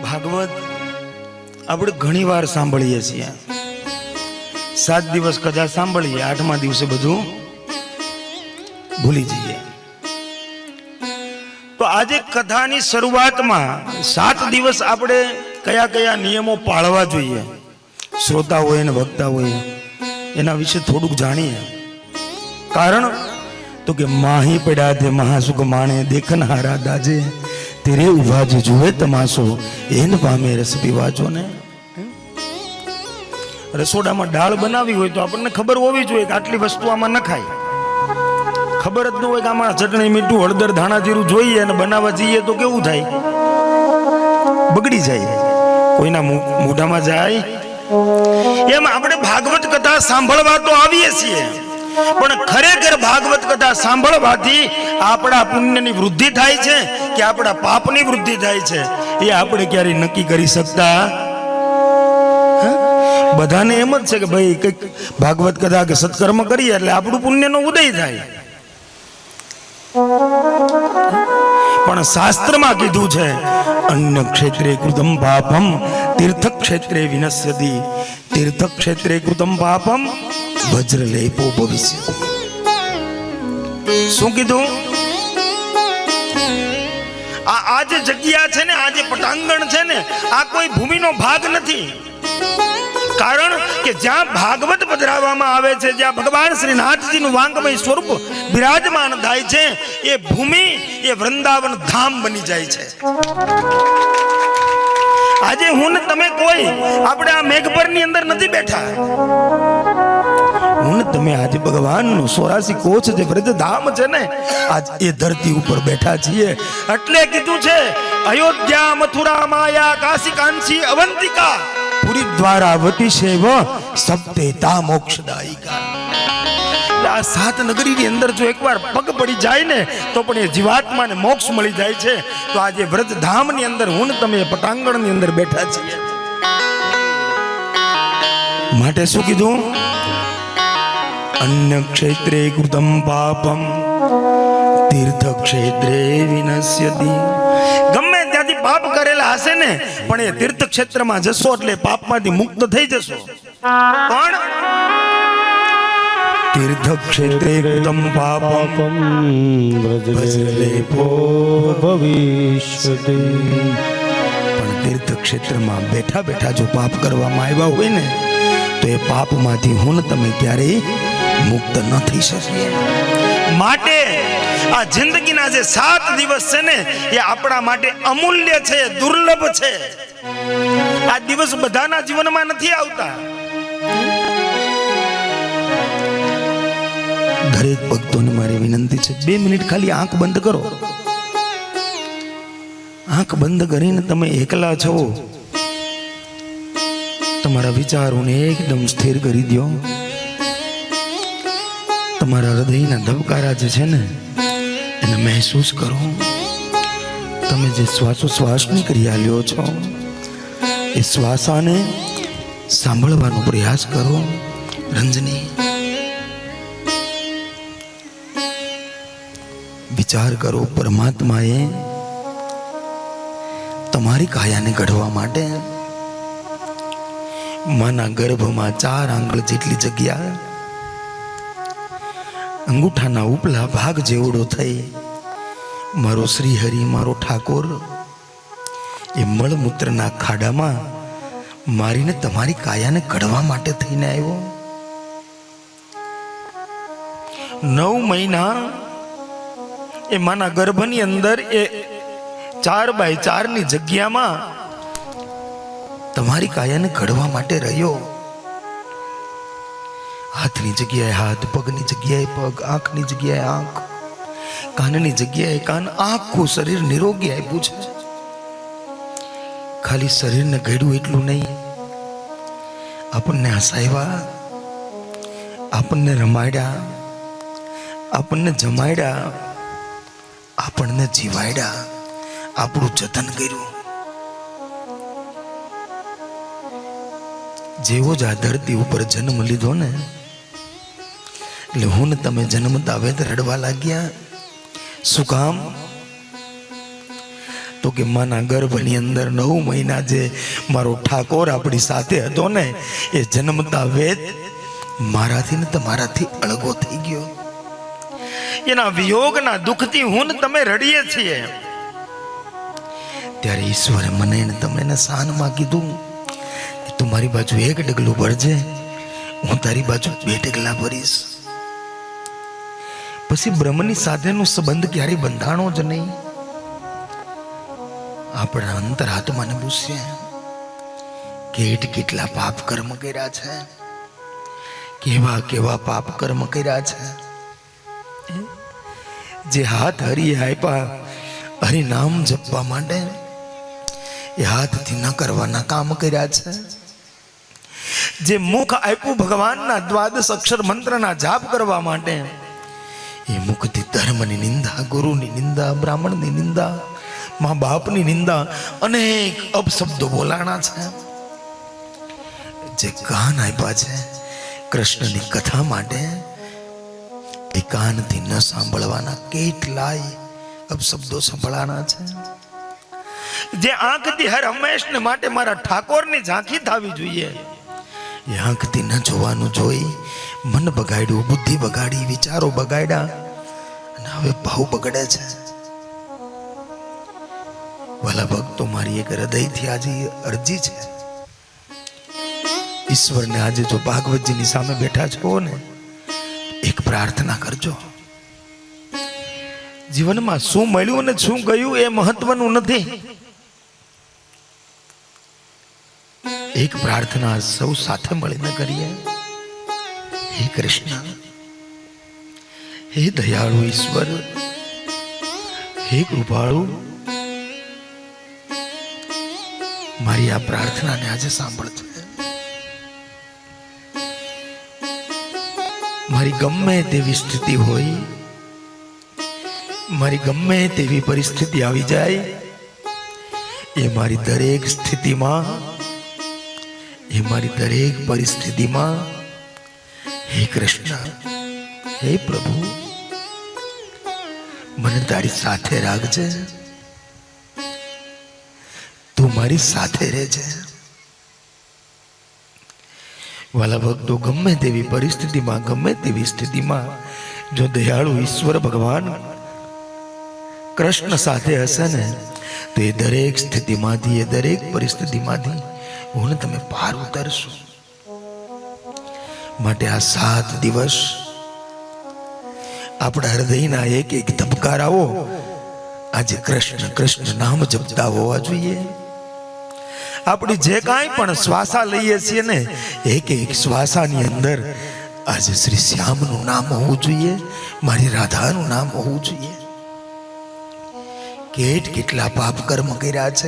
ભાગવત આપણે ઘણી વાર સાંભળીએ છીએ. 7 દિવસ કથા સાંભળીએ, 8મા દિવસે બધું ભૂલી જઈએ. તો આજે કથાની શરૂઆતમાં 7 દિવસ આપણે કયા કયા નિયમો પાળવા જોઈએ, શ્રોતા હોય ને વક્તા હોય એના વિશે થોડુંક જાણીએ. કારણ તો કે માહી પડ્યા તે મહાસુખ માણે દેખન હારા દાજે તેરે ઉભા જે જુએ તમાશો એને પામે રસ પીવાજો ને. રસોડામાં દાળ બનાવી હોય તો આપણને ખબર હોવી જોઈએ કે આટલી વસ્તુ આમાં નખાય. ખબર જ ન હોય કે આમાં ચટણી મીઠું હળદર ધાણા જીરું જોઈએ અને બનાવવા જઈએ તો કેવું થાય, બગડી જાય, કોઈના મોઢામાં જાય. એમ આપણે ભાગવત કથા સાંભળવા તો આવીએ છીએ, પણ ખરેખર ભાગવત કથા સાંભળવાથી આપણા પુણ્યની વૃદ્ધિ થાય છે કે આપણા પાપની વૃદ્ધિ થાય છે એ આપણે ક્યારેય નક્કી કરી શકતા. બધાને એમ જ છે કે ભાઈ કંઈક ભાગવત કથા કે સત્કર્મ કરીએ એટલે આપણું પુણ્યનો ઉદય થાય. પણ શાસ્ત્રમાં કીધું છે અન્ય ક્ષેત્રે કૃતમ પાપમ તીર્થ ક્ષેત્રે વિનશ્યતિ, તીર્થ ક્ષેત્રે કૃતમ પાપમ વજ્રલેપો ભવિષ્યતિ. શું કીધું? આ જે જગ્યા છે ને, આ જે પટાંગણ છે ને, આ કોઈ ભૂમિનો ભાગ નથી. કારણ કે જ્યાં ભાગવત પધરાવવામાં આવે છે, જ્યાં ભગવાન શ્રી નાથજીનું વાંગમય સ્વરૂપ બિરાજમાન થાય છે, એ ભૂમિ એ વૃંદાવન ધામ બની જાય છે. આજે હું ને તમે કોઈ આપણે આ મેઘપરની અંદર નથી બેઠા. હું તમે આજે ભગવાનનું 84 કોચ જે વ્રજધામ છે ને, આજ એ ધરતી ઉપર બેઠા છીએ. એટલે કીધું છે અયોધ્યા મથુરા માયા કાશી કાંચી અવંતિકા પુરી દ્વારાવતી સેવ સપ્તેતા મોક્ષદાયિકા. આ 7 નગરીની અંદર જો એકવાર પગ પડી જાય ને તો પણ એ જીવાત્માને મોક્ષ મળી જાય છે. તો આજે વ્રજધામની અંદર હું તમે પટાંગણની અંદર બેઠા છીએ. માટે શું કીધું? અન્ય ક્ષેત્રે કૃતમ પાપમ તીર્થ ક્ષેત્રે વિનશ્યતિ. ગમે ત્યાંથી પાપ કરેલા હશે ને પણ એ તીર્થ ક્ષેત્રમાં જશો એટલે પાપમાંથી મુક્ત થઈ જશો. પણ તીર્થ ક્ષેત્રે કૃતમ પાપમ વજ્રલેપો ભવિષ્યતિ. પણ તીર્થ ક્ષેત્રમાં બેઠા બેઠા જો પાપ કરવામાં આવ્યા હોય ને તો એ પાપમાંથી હું તમે ક્યારેય મુક્ત ન થઈ શકીએ. માટે આ જિંદગીના જે 7 દિવસ છે ને એ આપણા માટે અમૂલ્ય છે, દુર્લભ છે. આ દિવસ બધાના જીવનમાં નથી આવતા. દરેક ભક્તોને મારી વિનંતી છે 2 મિનિટ ખાલી આંખ બંધ કરો. આંખ બંધ કરીને તમે એકલા છો, તમારા વિચારોને એકદમ સ્થિર કરી દો. તમારા હૃદયના ધબકારા જે છે ને એને મહેસૂસ કરો. તમે જે શ્વાસોશ્વાસની ક્રિયા લ્યો છો એ શ્વાસાને સાંભળવાનો પ્રયાસ કરો. રંજની, વિચાર કરો પરમાત્માએ તમારી કાયાને ઘડવા માટે માના ગર્ભમાં 4 આંગળ જેટલી જગ્યા, અંગૂઠાના ઉપલા ભાગ જેવડો થઈ મારો શ્રીહરિ મારો ઠાકોર એ મળમૂત્રના ખાડામાં મારીને તમારી કાયાને ઘડવા માટે થઈને આવ્યો. 9 મહિના એ માના ગર્ભની અંદર એ 4x4 ની જગ્યામાં તમારી કાયાને ઘડવા માટે રહ્યો. હાથની જગ્યાએ હાથ, પગની જગ્યાએ પગ, આંખની જગ્યાએ આંખ, કાનની જગ્યાએ કાન, આખું શરીર નિરોગી આપ્યું છે. ખાલી શરીરને ઘડ્યું એટલું નહીં, આપણને હસાવ્યા, આપણને રમાડ્યા, આપણને જમાડ્યા, આપણને જીવાડ્યા, આપણું જતન કર્યું. જેવો જ આ ધરતી ઉપર જન્મ લીધો ને એટલે હું ને તમે જન્મતા વેદ રડવા લાગ્યા. શું કામ? તો તો કે માના ગર્ભની અંદર 9 મહિના જે મારો ઠાકોર આપણી સાથે હતો ને, એ જન્મતા વેદ મારાથી ને તમારાથી અળગો થઈ ગયો. એના વિયોગના દુઃખથી હું ને તમે રડીએ છીએ. ત્યારે ઈશ્વરે મને ને તમને શાનમાં કીધું કે તું મારી બાજુ 1 ડગલું ભરજે, હું તારી બાજુ 2 ડગલા ભરીશ. પછી બ્રહ્મની સાથેનો સંબંધ ક્યારેય બંધાણો જ નહીં. આપણા અંતરાત્માને પૂછીએ કેટલા પાપ કર્મ કર્યા છે, કેવા પાપ કર્મ કર્યા છે. જે હાથ હરિએ આપ્યા હરિનામ જપવા માટે, એ હાથથી ન કરવાના કામ કર્યા છે. જે મુખ આપ્યું ભગવાનના 12 અક્ષર મંત્રના જાપ કરવા માટે, એ મુખથી ધર્મની નિંદા, ગુરુની નિંદા, બ્રાહ્મણની નિંદા, મા બાપની નિંદા, અનેક અપશબ્દો બોલાણા છે. જે કાન આપ્યા છે કૃષ્ણની કથા માટે, એ કાનથી ન સાંભળવાના કેટલાય અપશબ્દો સંભળાણા છે. જે આંખથી હર હંમેશને માટે મારા ઠાકોરની ઝાંખી થવી જોઈએ, એ આંખથી ન જોવાનું જોઈ મન બગાડ્યું, બુદ્ધિ બગાડી, વિચારો બગાડ્યા, અને હવે ભાવ બગડે છે. વાલા ભક્તો, મારી એક હૃદયથી આજે અરજી છે. ઈશ્વરને આજે જો ભાગવતજીની સામે બેઠા છો ને, એક પ્રાર્થના કરજો. જીવનમાં શું મળ્યું અને શું ગયું એ મહત્વનું નથી. એક પ્રાર્થના સૌ સાથે મળીને કરીએ. હે કૃષ્ણ, હે દયાળુ ઈશ્વર, હે કૃપાળુ, મારી આ પ્રાર્થનાને આજે સાંભળજો. મારી ગમે તેવી સ્થિતિ હોય, મારી ગમે તેવી પરિસ્થિતિ આવી જાય, એ મારી દરેક સ્થિતિમાં, એ મારી દરેક પરિસ્થિતિમાં, હે કૃષ્ણ, હે પ્રભુ, મને તારી સાથે રાખજે. તું મારી સાથે રહેજે. વાલા ભક્તો, ગમે તેવી પરિસ્થિતિમાં, ગમે તેવી સ્થિતિમાં જો દયાળુ ઈશ્વર ભગવાન કૃષ્ણ સાથે હશે ને, તો એ દરેક સ્થિતિમાંથી, એ દરેક પરિસ્થિતિમાંથી હું તમે પાર ઉતરશું. માટે આ 7 દિવસ આપણા હૃદયના એક એક ધબકારાઓ આજે કૃષ્ણ કૃષ્ણ નામ જપતા હોવા જોઈએ. આપણી જે કાંઈ પણ શ્વાસા લઈએ છીએ ને, એક એક શ્વાસાની અંદર આજે શ્રી શ્યામનું નામ હોવું જોઈએ, મારી રાધાનું નામ હોવું જોઈએ. કેટલા પાપ કર્મ કર્યા છે,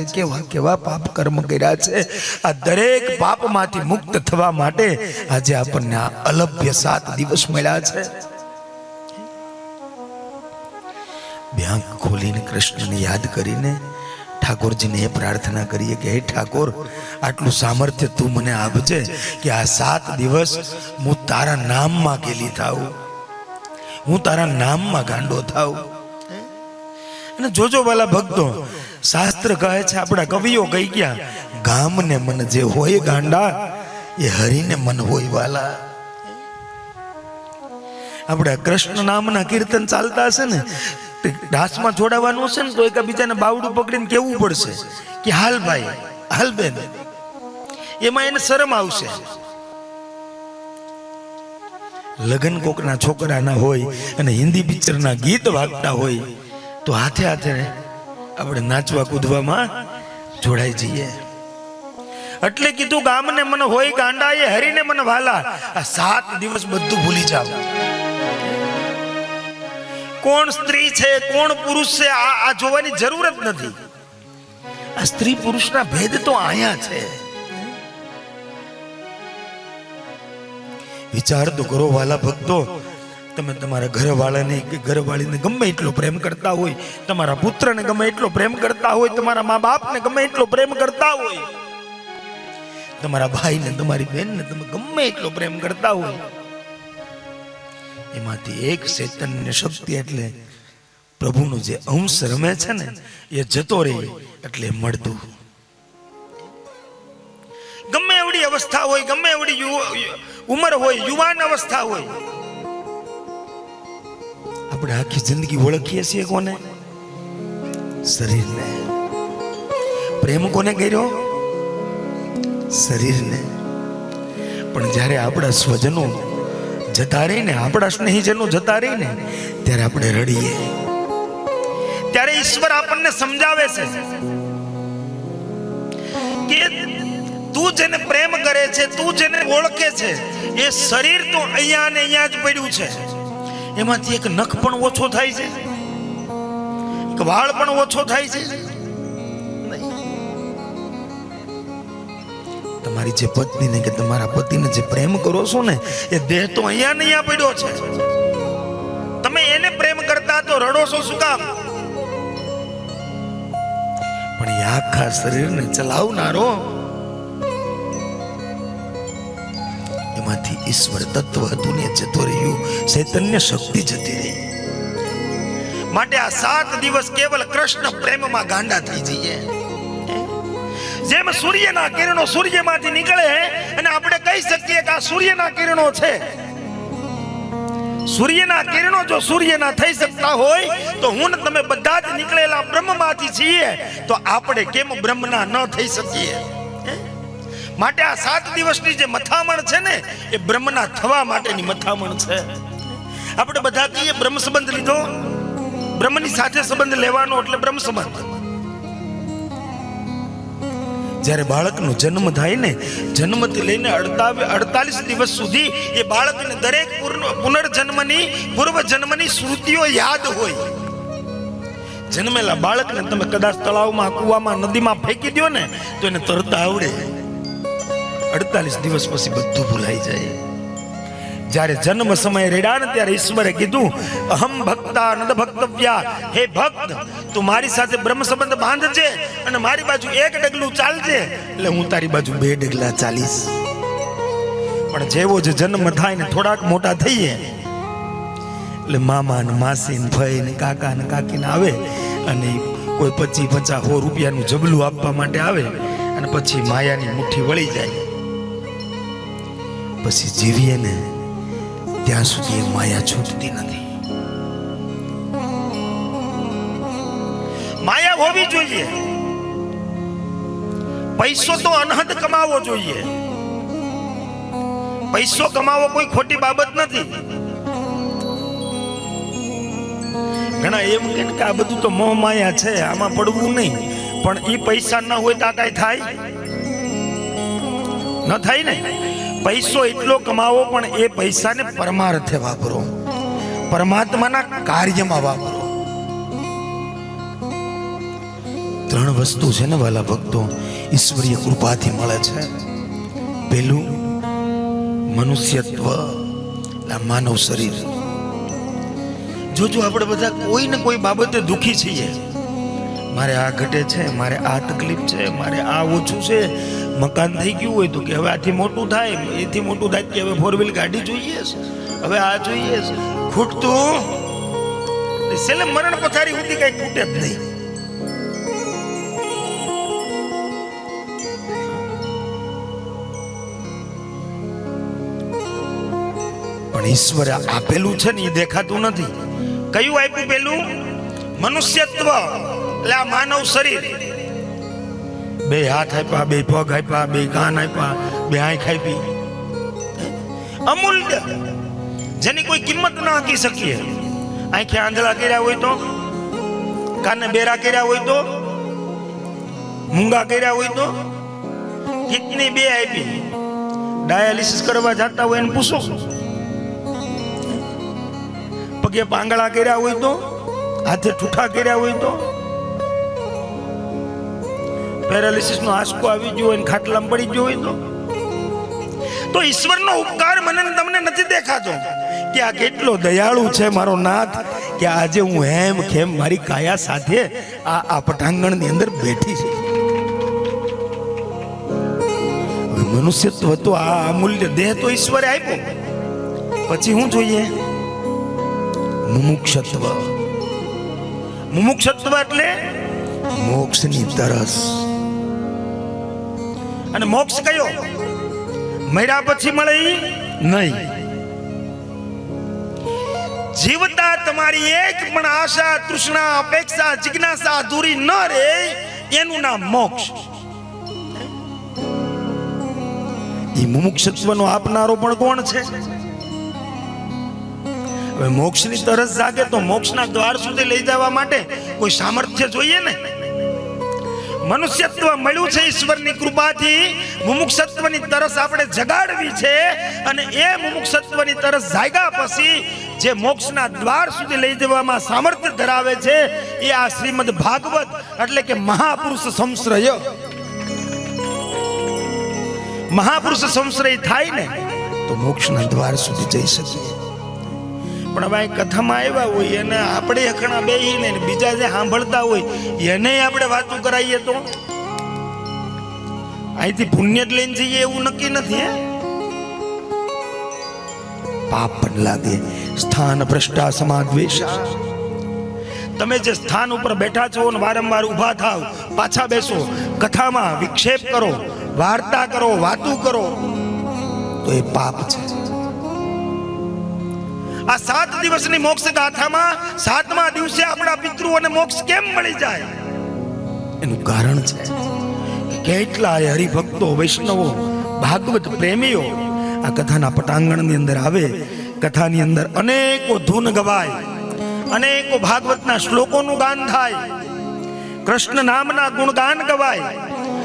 કેવા પાપ કર્મ કર્યા છે. આ દરેક પાપમાંથી મુક્ત થવા માટે આજે આપણને આ અલભ્ય 7 દિવસ મળ્યા છે. આંખ ખોલીને કૃષ્ણને યાદ કરીને ઠાકોરજીને એ પ્રાર્થના કરીએ કે હે ઠાકોર, આટલું સામર્થ્ય તું મને આપજે કે આ 7 દિવસ હું તારા નામમાં ગેલી થાઉં, હું તારા નામમાં ગાંડો થાઉં. અને જોજો વાલા ભક્તો, શાસ્ત્ર કહે છે, આપણા કવિઓ કહી ગયા, ગામને મન જે હોય ગાંડા, એ હરીને મન હોય વાલા. આપણા કૃષ્ણ નામના કીર્તન ચાલતા હશે ને, દાસમાં જોડાવાનું હશે ને, તો એકબીજાને બાવડું પકડીને કેવું પડશે કે હાલ ભાઈ, હાલ બેન. એમાં એને શરમ આવશે. લગ્ન કોકના છોકરાના હોય અને હિન્દી પિક્ચરના ગીત વાગતા હોય, તો હાથે હાથે આપણે નાચવા કૂદવામાં જોડાઈ જઈએ. એટલે કીધું, ગામને મન હોય ગાંડા, એ હરીને મન વાલા. આ 7 દિવસ બધું ભૂલી જાવ. કોણ સ્ત્રી છે, કોણ પુરુષ છે, આ જોવાની જરૂર જ નથી. આ સ્ત્રી પુરુષના ભેદ તો આયા છે. વિચાર તો કરો વાલા ભક્તો. તમે તમારા ઘરવાળાને કે ઘરવાળીને ગમે એટલો પ્રેમ કરતા હોય, તમારા પુત્રને ગમે એટલો પ્રેમ કરતા હોય, તમારા મા બાપને ગમે એટલો પ્રેમ કરતા હોય, તમારા ભાઈને, તમારી બહેનને તમે ગમે એટલો પ્રેમ કરતા હોય, એમાંથી એક ચૈતન્ય શક્તિ એટલે પ્રભુનું જે અંશ રમે છે ને એ જતો રહે એટલે મળતું. ગમે એવડી અવસ્થા હોય, ગમે એવડી ઉંમર હોય, યુવાન અવસ્થા હોય, આપણે આખી જિંદગી ઓળખીએ છીએ કોને? શરીરને. પ્રેમ કોને કર્યો? શરીરને. પણ જ્યારે આપણા સ્વજનો જતા રહીને, આપણા સ્નેહીજનો જતા રહીને, ત્યારે આપણે રડીએ. ત્યારે ઈશ્વર આપણને સમજાવે છે કે તું જેને પ્રેમ કરે છે, તું જેને ઓળખે છે, એ શરીર તો અહીંયા ને અહીંયા જ પડ્યું છે. એમાંથી એક નખ પણ ઓછો થાય છે, એક વાળ પણ ઓછો થાય છે. તમારી જે પત્નીને કે તમારા પતિને જે પ્રેમ કરો છો ને, એ દેહ તો અહીંયા ને અહીંયા પડ્યો છે. તમે એને પ્રેમ કરતા તો રડો છો શું કામ? પણ એ આખા શરીરને ચલાવનારો, એમાંથી ઈશ્વર તત્વ હતું ને જતો રહ્યું, ચૈતન્ય શક્તિ જતી રહી. માટે આ 7 દિવસ કેવલ કૃષ્ણ પ્રેમમાં ગાંડા થઈ જઈએ. જેમ સૂર્યના કિરણો સૂર્યમાંથી નીકળે અને આપણે કહી શકીએ કે આ સૂર્યના કિરણો છે. સૂર્યના કિરણો જો સૂર્યના થઈ શકતા હોય તો હું ને તમે બધા જ નીકળેલા બ્રહ્મમાંથી છીએ, તો આપણે કેમ બ્રહ્મના ન થઈ શકીએ? માટે આ 7 દિવસની જે મથામણ છે ને, એ બ્રહ્મના થવા માટેની મથામણ છે. આપણે બધા કહીએ બ્રહ્મ સંબંધ લીધો, બ્રહ્મની સાથે સંબંધ લેવાનો એટલે બ્રહ્મ સંબંધ. જ્યારે બાળકનો જન્મ થાય ને, જન્મથી લઈને 48 દિવસ સુધી એ બાળકને દરેક પુનર્જન્મની, પૂર્વ જન્મની સ્મૃતિઓ યાદ હોય. જન્મેલા બાળકને તમે કદાચ તળાવમાં, કૂવામાં, નદીમાં ફેંકી દો ને તો એને તરતા આવડે. 48 દિવસ પછી બધું ભૂલાઈ જાય. જ્યારે જન્મ સમયે રેડા ને ત્યારે ઈશ્વરે કીધું, અહમ ભક્તા નદ ભક્તવ્યા, હે ભક્ત તું મારી સાથે બ્રહ્મ સંબંધ બાંધજે અને મારી બાજુ 1 ડગલું ચાલજે, એટલે હું તારી બાજુ 2 ડગલા ચાલીશ. પણ જેવો જ જન્મ થાય ને થોડાક મોટા થઈએ એટલે મામા ને માસી ને ભાઈ ને કાકા ને કાકી ને આવે અને કોઈ 25-50 રૂપિયાનું જબલું આપવા માટે આવે અને પછી માયાની મુઠ્ઠી વળી જાય. પછી જીવીએ ને ત્યાં સુધી એ માયા છૂટતી નથી. માયા હોવી જોઈએ. પૈસો તો અનહદ કમાવો જોઈએ. પૈસો કમાવો કોઈ ખોટી બાબત નથી. ઘણા એમ કે આ બધું તો મોહ માયા છે, આમાં પડવું નહીં. પણ એ પૈસા ન હોય તો કાંઈ થાય ન થાય ને. પૈસો એટલો કમાવો પણ એ પૈસાને પરમાર્થે વાપરો, પરમાત્માના કાર્યમાં વાપરો. 3 વસ્તુ છે ને વાલા ભક્તો, ઈશ્વરીય કૃપાથી મળે છે. પહેલું મનુષ્યત્વ, માનવ શરીર. જો આપણે બધા કોઈ ને કોઈ બાબતે દુઃખી છીએ, મારે આ ઘટે છે, મારે આ તકલીફ છે, મારે આ ઓછું છે, મકાન થઈ ગયું હોય તો કે હવે આથી મોટું થાય, એથી મોટું થાય કે હવે 4 વ્હીલ ગાડી જોઈએ છે, હવે આ જોઈએ છે. ખૂટતું છેલ્લે મરણ પથારી સુધી કઈ ખૂટે જ નહીં. પણ ઈશ્વરે આપેલું છે ને એ દેખાતું નથી. કયું આપ્યું? પેલું મનુષ્યત્વ, એટલે આ માનવ શરીર. 2 હાથ આપ્યા, 2 પગ આપ્યા, 2 કાન આપ્યા, 2 આંખ આપી. અમૂલ્ય, જેની કોઈ કિંમત ના આંકી શકીએ. આંખે આંધળા કર્યા હોય તો, કાને બેરા કર્યા હોય તો, મૂંગા કર્યા હોય તો, કિડની 2 આપી. ડાયાલિસિસ કરવા જતા હોય એને પૂછો. પગે પાંગળા કર્યા હોય તો, હાથે ઠૂઠા કર્યા હોય તો, પેરાલિસિસ નો આંચકો આવી ગયો હોય, ખાટલામાં પડી ગયો હોય તો ઈશ્વરનો ઉપકાર મને તમને નથી દેખાતો કે આ કેટલો દયાળુ છે મારો નાથ, કે આજે હું હેમ ખેમ મારી કાયા સાથે આ પટાંગણની અંદર બેઠી છે. મનુષ્યત્વ તો આ અમૂલ્ય દેહ તો ઈશ્વરે આપ્યો. પછી હું જોઈએ મુમુક્ષત્વ, મુમુક્ષત્વ એટલે મોક્ષની તરસ. અને મોક્ષ કયો? મર્યા પછી મળે નહીં. જીવતા તમારી એક પણ આશા, તૃષ્ણા, અપેક્ષા, જિજ્ઞાસા અધૂરી ન રહે એનું નામ મોક્ષ. એ મુમુક્ષત્વનો આપનારો પણ કોણ છે? હવે મોક્ષની તરસ જાગે તો મોક્ષના દ્વાર સુધી લઈ જવા માટે કોઈ સામર્થ્ય જોઈએ ને. મનુષ્યત્વ મળ્યું છે ઈશ્વરની કૃપાથી. મુમુક્ષત્વની તરસ આપણે જગાડવી છે અને એ મુમુક્ષત્વની તરસ જાગ્યા પછી જે મોક્ષના દ્વાર સુધી લઈ જવામાં સામર્થ્ય ધરાવે છે એ આ શ્રીમદ ભાગવત એટલે કે મહાપુરુષ સંશ્રય. મહાપુરુષ સંશ્રય થાય ને તો મોક્ષના દ્વાર સુધી જઈ શકીએ. પણ હવે કથામાં આવ્યા હોય અને આપણે અખણા બેહીને બીજા જે સાંભળતા હોય એને આપણે વાતો કરાવીએ તો અહીંથી પુણ્ય જ લઈને જઈએ એવું નક્કી નથી. પાપ પણ લાગે. સ્થાન ભ્રષ્ટા સમાદ્વેષા. તમે જે સ્થાન ઉપર બેઠા છો ને વારંવાર ઊભા થાવ, પાછા બેસો, કથામાં વિક્ષેપ કરો, વાર્તા કરો, વાતું કરો તો એ પાપ છે. આ 7 દિવસની મોક્ષ ગાથામાં 7મા દિવસે આપણા પિતૃઓને મોક્ષ કેમ મળી જાય એનું કારણ છે કે કેટલાય હરિભક્તો, વૈષ્ણવો, ભાગવત પ્રેમીઓ આ કથાના પટાંગણની અંદર આવે. કથાની અંદર અનેકો ધૂન ગવાય, અનેકો ભાગવતના શ્લોકોનું ગાન થાય, કૃષ્ણ નામના ગુણગાન ગવાય.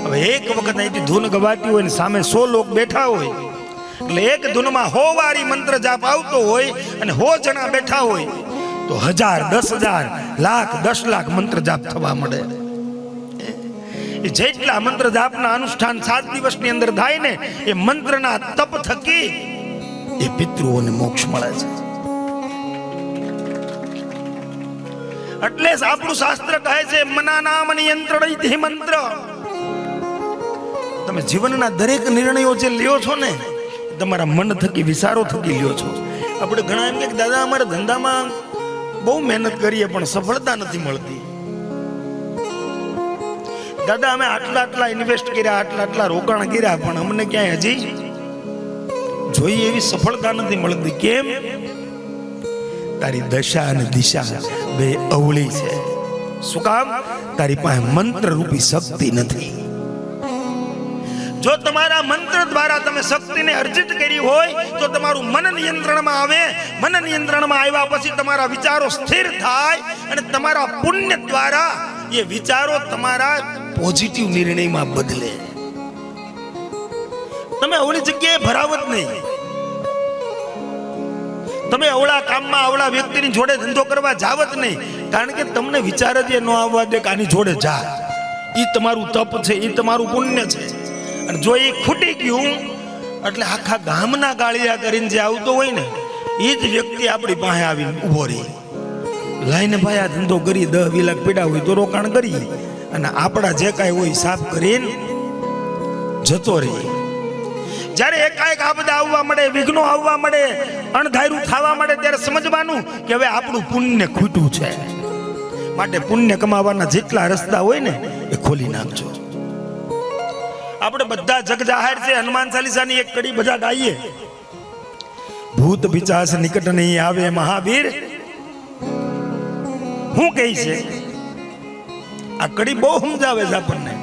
હવે એક વખત અહીંથી ધૂન ગવાતી હોય ને સામે 100 લોક બેઠા હોય એટલે એક ધૂનમાં 100 વારી મંત્ર જાપ આવતો હોય અને 100 જણા બેઠા હોય તો 1000, 10,000, લાખ, 10 લાખ મંત્ર જાપ થવા મળે. જેટલા મંત્ર જાપના અનુષ્ઠાન 7 દિવસની અંદર થાય ને એ મંત્રના તપ થકી એ પિતૃઓને મોક્ષ મળે છે. એટલે જ આપણું શાસ્ત્ર કહે છે મના નામ નિયંત્રણ મંત્ર. તમે જીવનના દરેક નિર્ણયો જે લ્યો છો ને તમારા મન થકી, વિચારો થકી લ્યો છો. આપણે ઘણા એમ કે દાદા અમારા ધંધામાં બહુ મહેનત કરીએ પણ સફળતા નથી મળતી. દાદા અમે આટલા ઇન્વેસ્ટ કર્યા, આટલા રોકાણ કર્યા પણ અમને ક્યાંય હજી જોઈએ એવી સફળતા નથી મળતી. કેમ? તારી દશા અને દિશા બે અવળી છે. શું કામ? તારી પાસે મંત્ર રૂપી શક્તિ નથી. જો તમારા મંત્ર દ્વારા તમે શક્તિને અર્જિત કરી હોય તો તમારું મન નિયંત્રણમાં આવે. મન નિયંત્રણમાં આવ્યા પછી તમારા વિચારો સ્થિર થાય અને તમારા પુણ્ય દ્વારા એ વિચારો તમારા પોઝિટિવ નિર્ણયમાં બદલે. તમે અવળી જગ્યાએ ભરાવ જ નહીં. તમે અવળા કામમાં અવળા વ્યક્તિની જોડે ધંધો કરવા જાવ જ નહીં. કારણ કે તમને વિચાર જ ન આવવા દે કે આની જોડે જા. એ તમારું તપ છે, એ તમારું પુણ્ય છે. અને જો એ ખૂટી ગયું એટલે આખા ગામના ગાળિયા કરીને જે આવતો હોય ને એ જ વ્યક્તિ આપણી પાસે આવીને ઊભો રહી. લાઈને ભાઈ આ ધંધો કરી 10-20 લાખ પીડા હોય તો રોકાણ કરી અને આપણા જે કાંઈ હોય સાફ કરીને જતો રહી. જ્યારે એકાએક આપદા આવવા મળે, વિઘ્નો આવવા મળે, અણધાર્યું થવા મળે ત્યારે સમજવાનું કે હવે આપણું પુણ્ય ખૂટ્યું છે. માટે પુણ્ય કમાવાના જેટલા રસ્તા હોય ને એ ખોલી નાખજો. આપણે બધા જગ જાહેર છે. હનુમાન ચાલીસાની એક કડી બધા ગાઈએ. ભૂત પિશાચ નિકટ નહીં આવે મહાવીર. હું કહી છે આ કડી બહુ સમજાવે છે આપણને.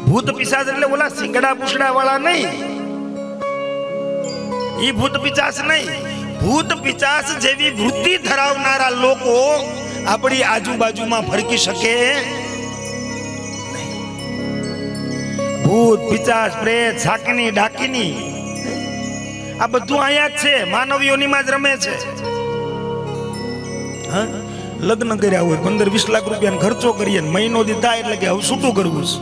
ભૂત પિશાચ એટલે ઓલા સિંગડા પૂછડા વાળા નહીં. ઈ ભૂત પિશાચ નહીં. ભૂત પિશાચ જેવી વૃત્તિ ધરાવનારા લોકો આપણી આજુબાજુમાં ફરકી શકે. ભૂત પિશાચ પ્રેત સાકીની ડાકીની આ બધું અહીંયા જ છે. માનવીઓનીમાં જ રમે છે. લગ્ન કર્યા હોય 15-20 લાખ રૂપિયાનો ખર્ચો કરીએ મહિનો દી થાય એટલે કે હવે છૂટું કરવું છે.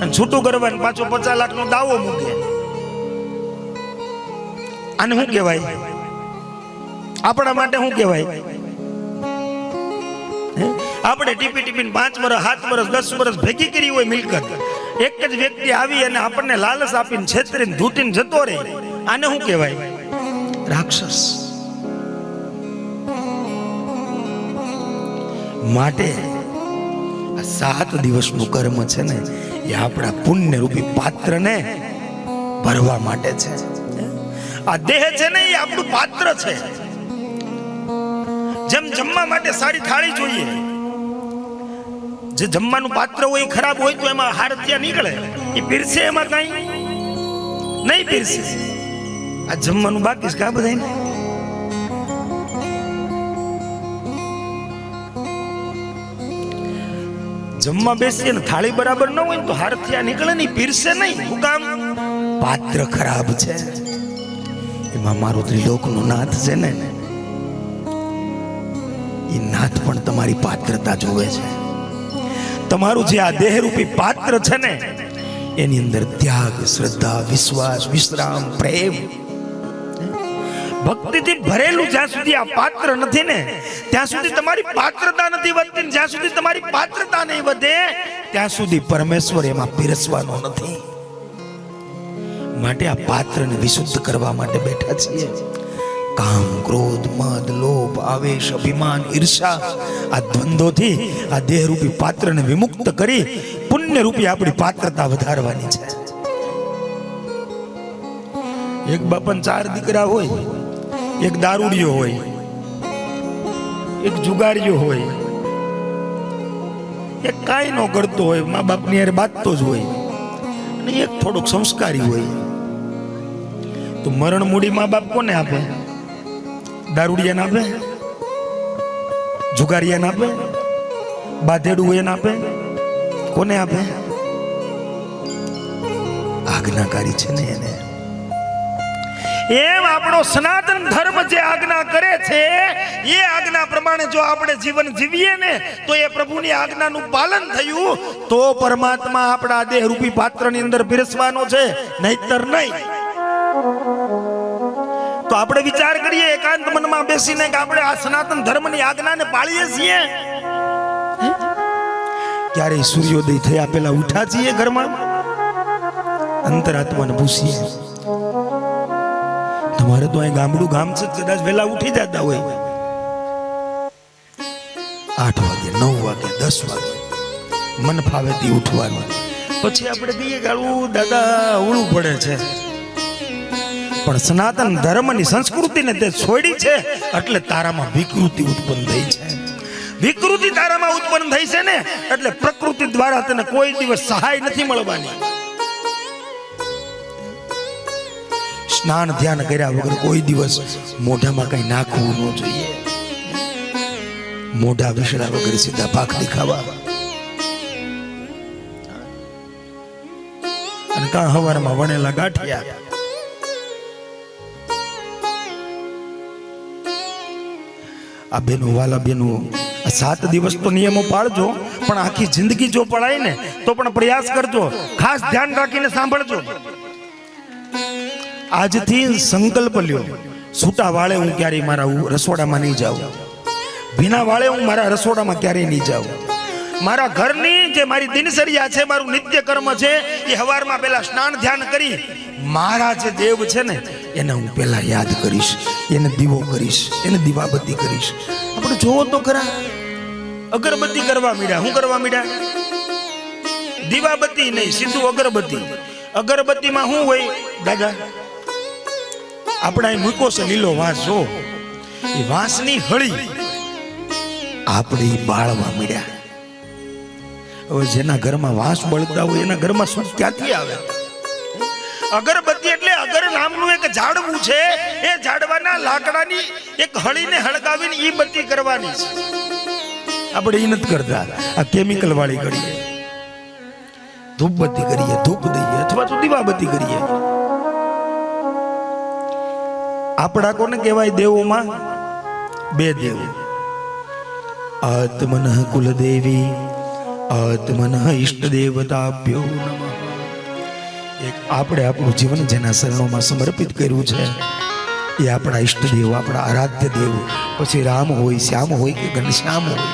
અને છૂટું કરવાનું પાછો 50 લાખનો દાવો મૂકે. આને શું કહેવાય? આપણા માટે શું કહેવાય? આપણે ટીપીને 5 વર્ષ 7 વર્ષ 10 વર્ષ ભેગી કરી હોય મિલકત, એક જ વ્યક્તિ આવી અને આપણને લાલચ આપીને છેતરીને ધૂટીને જતો રહે. આને શું કહેવાય? રાક્ષસ. માટે આ 7 દિવસનું કર્મ છે ને એ આપણા પુણ્ય રૂપી પાત્રને ભરવા માટે છે. આ દેહ છે ને એ આપણું પાત્ર છે. જેમ જમવા માટે સારી થાળી જોઈએ, જે જમવાનું પાત્ર હોય ખરાબ હોય તો એમાં હારથિયા નીકળે, એ પીરસે એમાં કઈ નહીં પીરસે. આ જમવાનું બાકી છે કા બધાને? જમવા બેસીએ ને થાળી બરાબર ન હોય તો હારથિયા નીકળે નહીં, પીરસે નહીં. શું કામ? પાત્ર ખરાબ છે. એમાં મારો ત્રિલોકનો નાથ છે ને, એ નાથ પણ તમારી પાત્રતા જોવે છે. તમારું જે આ દેહરૂપી પાત્ર છે ને એની અંદર ત્યાગ, શ્રદ્ધા, વિશ્વાસ, વિશ્રામ, પ્રેમ, ભક્તિથી ભરેલું જ્યાં સુધી આ પાત્ર નથી ને ત્યાં સુધી તમારી પાત્રતા નથી વધતી. જ્યાં સુધી તમારી પાત્રતા નહીં વધે ત્યાં સુધી પરમેશ્વર એમાં પીરસવાનો નથી. માટે આ પાત્રને વિશુદ્ધ કરવા માટે બેઠા છીએ. કામ, ક્રોધ, મદ, લોભ, આવેશ, અભિમાન, ઈર્ષા આ દ્વંદ્વોથી આ દેહરૂપી પાત્રને વિમુક્ત કરી પુણ્ય રૂપી આપણી પાત્રતા વધારવાની છે. એક બાપન 4 દીકરા હોય, એક દારૂડિયો હોય, એક જુગારીયો હોય, એક કાંઈ ન કરતો હોય, મા બાપની હારે બાંધતો જ હોય, અને એક થોડોક સંસ્કારી હોય. તો મરણ મૂડી મા બાપ કોને આપે? દારૂડિયાને આપે? જુગારિયાને આપે? બાધેડું એને આપે? કોને આપે? આજ્ઞાકારી છે ને એને. એમ આપણો સનાતન ધર્મ જે આજ્ઞા કરે છે એ આજ્ઞા પ્રમાણે જો આપણે જીવન જીવીએ ને તો એ પ્રભુની આજ્ઞાનું પાલન થયું તો પરમાત્મા આપણા દેહરૂપી પાત્રની અંદર પીરસવાનો છે, નહીતર નહીં. તો આપણે વિચાર કરીએ એકાંત મનમાં બેસીને કે આપણે આ સનાતન ધર્મની આજ્ઞાને પાળીએ છીએ? ક્યારે સૂર્યોદય થયા પહેલા ઉઠા છીએ ઘરમાં? અંતરાત્માને પૂછીએ. તમારે તો અહીં ગામડું ગામ છે, કદાચ વહેલા ઉઠી જતા હોય. 8 વાગે, 9 વાગે, 10 વાગે મન ફાવેથી ઉઠવાનું. પછી આપણે કહીએ કે દાદા અવળું પડે છે. પણ સનાતન ધર્મની સંસ્કૃતિને તે છોડી છે એટલે તારામાં વિકૃતિ ઉત્પન્ન થઈ છે. વિકૃતિ તારામાં ઉત્પન્ન થઈ છે ને એટલે પ્રકૃતિ દ્વારા તને કોઈ દિવસ સહાય નથી મળવાની. સ્નાન ધ્યાન કર્યા વગર કોઈ દિવસ મોઢામાં કઈ નાખવું ન જોઈએ. મોઢા વિસડા વગર સીધા ભાખરી ખાવા. અને કાં હવારમાં વણેલા ગાંઠિયા. આ બેનો વાલા બેનો 7 દિવસ તો નિયમો પાળજો, પણ આખી જિંદગી જો પડાય ને તો પણ પ્રયાસ કરજો. ખાસ ધ્યાન રાખીને સાંભળજો. આજથી સંકલ્પ લ્યો, છૂટા વાળે હું ક્યારેય મારા રસોડામાં નહીં જાઉં, ભીના વાળે હું મારા રસોડામાં ક્યારેય નહીં જાઉં. મારા ઘરની જે મારી દિનચર્યા છે, મારું નિત્ય કર્મ છે, એ હવારમાં પહેલા સ્નાન ધ્યાન કરી મારા જે દેવ છે ને એને હું પહેલા યાદ કરીશ, એને દીવો કરીશ, એને દીવાબત્તી કરીશ. આપણે જોવો તો ખરા, અગરબત્તી કરવા માંડ્યા. શું કરવા માંડ્યા? દીવાબત્તી નહીં, સીધું અગરબત્તી. અગરબત્તીમાં શું હોય દાદા? આપણે અહીં મૂકો છે લીલો વાંસ. જો એ વાંસની હળી આપણે બાળવા માંડ્યા. હવે જેના ઘરમાં વાંસ બળતા હોય એના ઘરમાં સુખ ક્યાંથી આવે? અગરબત્તી એટલે અગર નામનું એક ઝાડવું છે, એ ઝાડવાના લાકડાની એક હળીને હળગાવીને ઈ બત્તી કરવાની છે. આપણે ઈ નથી કરતા. આ કેમિકલ વાળી કરીએ, ધૂપબત્તી કરીએ, ધૂપ દઈએ, અથવા તો દીવાબત્તી કરીએ. આપણા કોને કહેવાય દેવોમાં? 2 દેવ. આત્મન કુલદેવી, આત્મન ઈષ્ટ દેવતાભ્યો નમઃ. એક આપણે આપણું જીવન જેના શરણોમાં સમર્પિત કર્યું છે એ આપણા ઈષ્ટદેવ, આપણા આરાધ્ય દેવ. પછી રામ હોય, શ્યામ હોય કે ઘનશ્યામ હોય.